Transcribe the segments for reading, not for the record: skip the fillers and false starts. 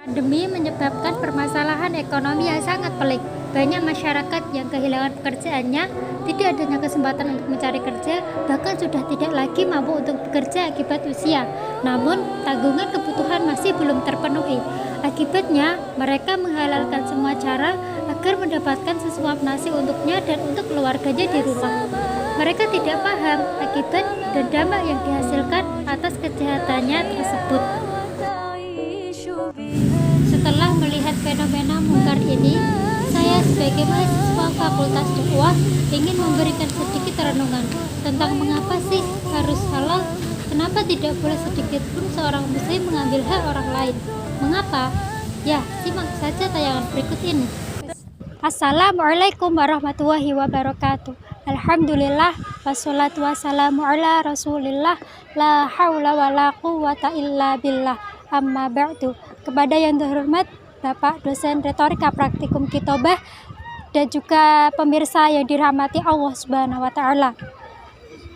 Pandemi menyebabkan permasalahan ekonomi yang sangat pelik. Banyak masyarakat yang kehilangan pekerjaannya, tidak adanya kesempatan untuk mencari kerja, bahkan sudah tidak lagi mampu untuk bekerja akibat usia. Namun, tanggungan kebutuhan masih belum terpenuhi. Akibatnya, mereka menghalalkan semua cara agar mendapatkan sesuap nasi untuknya dan untuk keluarganya di rumah. Mereka tidak paham akibat dan dampak yang dihasilkan atas kejahatannya tersebut. Setelah melihat fenomena mungkar ini, saya sebagai mahasiswa Fakultas Dakwah ingin memberikan sedikit renungan tentang mengapa sih harus halal, kenapa tidak boleh sedikit pun seorang muslim mengambil hak orang lain. Mengapa? Ya, simak saja tayangan berikut ini. Assalamualaikum warahmatullahi wabarakatuh. Alhamdulillah, wassalatu wassalamu ala rasulillah, la hawla wa la quwwata illa billah, amma ba'du. Kepada yang terhormat Bapak dosen retorika praktikum Kitobah dan juga pemirsa yang dirahmati Allah Subhanahu wa taala.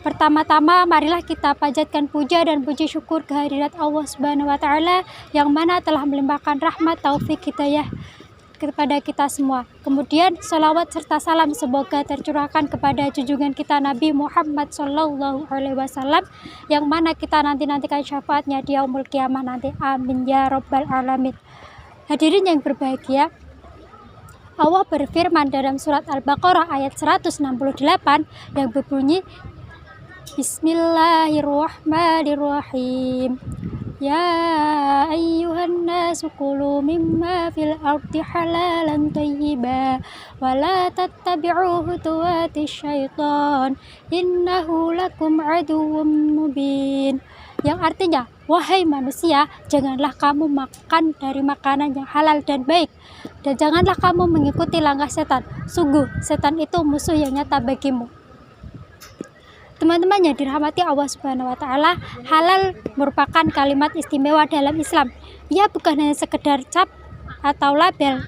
Pertama-tama marilah kita panjatkan puja dan puji syukur kehadirat Allah Subhanahu wa taala yang mana telah melimpahkan rahmat, taufik, hidayah kepada kita semua. Kemudian salawat serta salam semoga tercurahkan kepada junjungan kita Nabi Muhammad SAW yang mana kita nantikan syafaatnya di yaumul kiamah nanti. Amin ya rabbal alamin. Hadirin yang berbahagia, Allah berfirman dalam surat Al-Baqarah ayat 168 yang berbunyi Bismillahirrahmanirrahim. Ya ayyuhan nasu kulu mimma fil ardi halalan thayyiba wa la tattabi'u khutuwatis syaitan innahu lakum aduwwum mubin. Yang artinya, wahai manusia, janganlah kamu makan dari makanan yang halal dan baik, dan janganlah kamu mengikuti langkah setan. Sungguh, setan itu musuh yang nyata bagimu. Teman-teman yang dirahmati Allah Subhanahu wa taala, halal merupakan kalimat istimewa dalam Islam. Ia bukan hanya sekedar cap atau label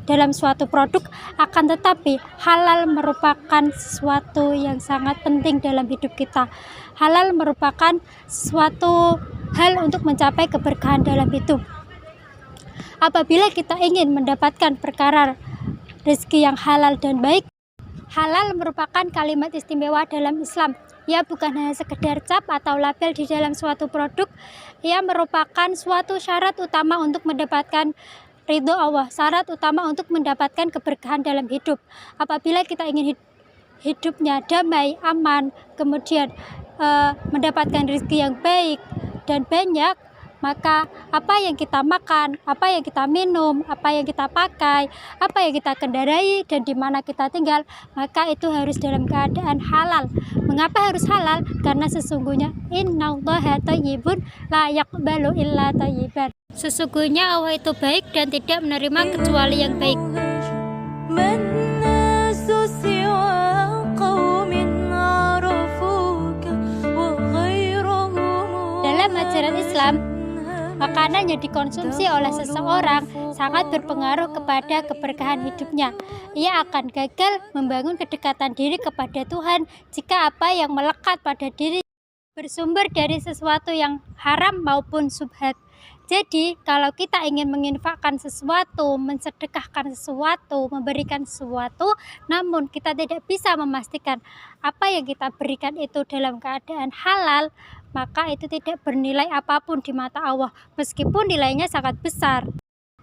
dalam suatu produk, akan tetapi halal merupakan sesuatu yang sangat penting dalam hidup kita. Halal merupakan suatu hal untuk mencapai keberkahan dalam hidup. Apabila kita ingin mendapatkan perkara rezeki yang halal dan baik, halal merupakan kalimat istimewa dalam Islam. Ia bukan hanya sekedar cap atau label di dalam suatu produk, ia merupakan suatu syarat utama untuk mendapatkan ridho Allah, syarat utama untuk mendapatkan keberkahan dalam hidup. Apabila kita ingin hidupnya damai, aman, kemudian mendapatkan rezeki yang baik dan banyak, maka apa yang kita makan, apa yang kita minum, apa yang kita pakai, apa yang kita kendarai, dan di mana kita tinggal, maka itu harus dalam keadaan halal. Mengapa harus halal? Karena sesungguhnya innallaha thayyibun la yaqbalu illa thayyiban. Sesungguhnya Allah itu baik dan tidak menerima kecuali yang baik. Dalam ajaran Islam, makanan yang dikonsumsi oleh seseorang sangat berpengaruh kepada keberkahan hidupnya. Ia akan gagal membangun kedekatan diri kepada Tuhan jika apa yang melekat pada diri bersumber dari sesuatu yang haram maupun subhat. Jadi, kalau kita ingin menginfakkan sesuatu, mensedekahkan sesuatu, memberikan sesuatu, namun kita tidak bisa memastikan apa yang kita berikan itu dalam keadaan halal, maka itu tidak bernilai apapun di mata Allah, meskipun nilainya sangat besar.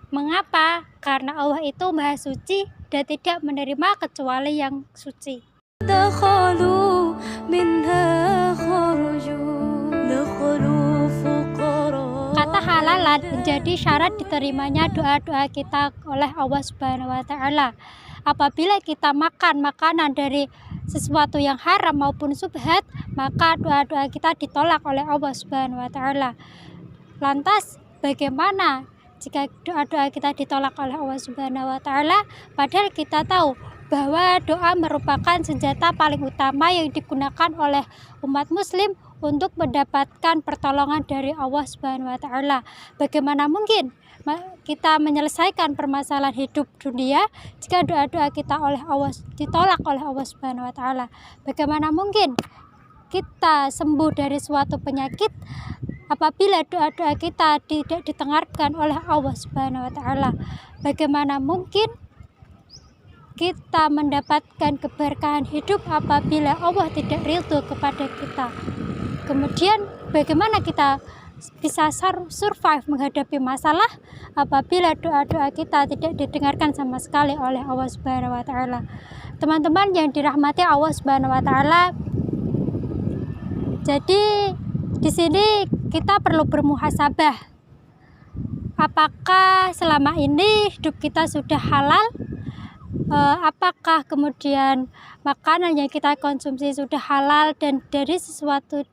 Mengapa? Karena Allah itu Maha Suci dan tidak menerima kecuali yang suci. Kata halalan menjadi syarat diterimanya doa-doa kita oleh Allah Subhanahu wa taala. Apabila kita makan makanan dari sesuatu yang haram maupun subhat, maka doa-doa kita ditolak oleh Allah Subhanahu wa taala. Lantas bagaimana jika doa-doa kita ditolak oleh Allah Subhanahu wa taala, padahal kita tahu bahwa doa merupakan senjata paling utama yang digunakan oleh umat muslim untuk mendapatkan pertolongan dari Allah Subhanahu wa taala. Bagaimana mungkin kita menyelesaikan permasalahan hidup dunia jika doa-doa kita ditolak oleh Allah Subhanahu wa taala? Bagaimana mungkin kita sembuh dari suatu penyakit apabila doa-doa kita tidak didengarkan oleh Allah Subhanahu wa taala? Bagaimana mungkin kita mendapatkan keberkahan hidup apabila Allah tidak ridho kepada kita? Kemudian bagaimana kita bisa survive menghadapi masalah apabila doa-doa kita tidak didengarkan sama sekali oleh Allah Subhanahu wa taala? Teman-teman yang dirahmati Allah Subhanahu wa taala, jadi di sini kita perlu bermuhasabah. Apakah selama ini hidup kita sudah halal? Apakah kemudian makanan yang kita konsumsi sudah halal dan dari sesuatu?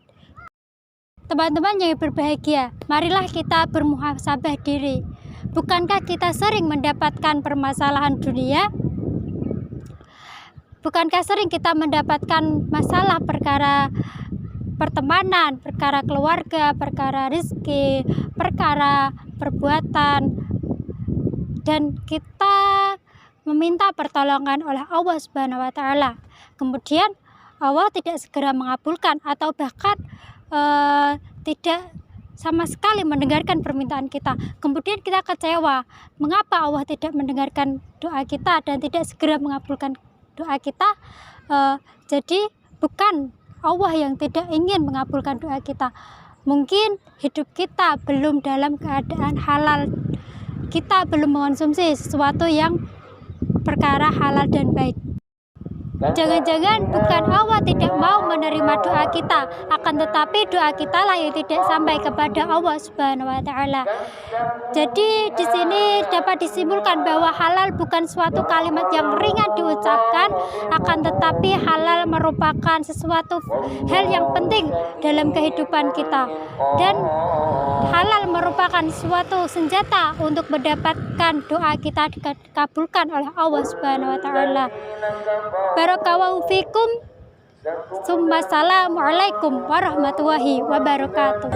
Teman-teman yang berbahagia, marilah kita bermuhasabah diri. Bukankah kita sering mendapatkan permasalahan dunia? Bukankah sering kita mendapatkan masalah perkara pertemanan, perkara keluarga, perkara rezeki, perkara perbuatan, dan kita meminta pertolongan oleh Allah Subhanahu wa taala. Kemudian Allah tidak segera mengabulkan atau bahkan tidak sama sekali mendengarkan permintaan kita. Kemudian kita kecewa, mengapa Allah tidak mendengarkan doa kita dan tidak segera mengabulkan doa kita? Jadi bukan Allah yang tidak ingin mengabulkan doa kita. Mungkin hidup kita belum dalam keadaan halal, kita belum mengonsumsi sesuatu yang perkara halal dan baik. Jangan-jangan bukan Allah tidak mau menerima doa kita, akan tetapi doa kita lah yang tidak sampai kepada Allah Subhanahu wa taala. Jadi di sini dapat disimpulkan bahwa halal bukan suatu kalimat yang ringan diucapkan, akan tetapi halal merupakan sesuatu hal yang penting dalam kehidupan kita. Dan halal merupakan suatu senjata untuk mendapatkan doa kita dikabulkan oleh Allah Subhanahu wa taala. Barakallahu fikum. Assalamualaikum warahmatullahi wabarakatuh.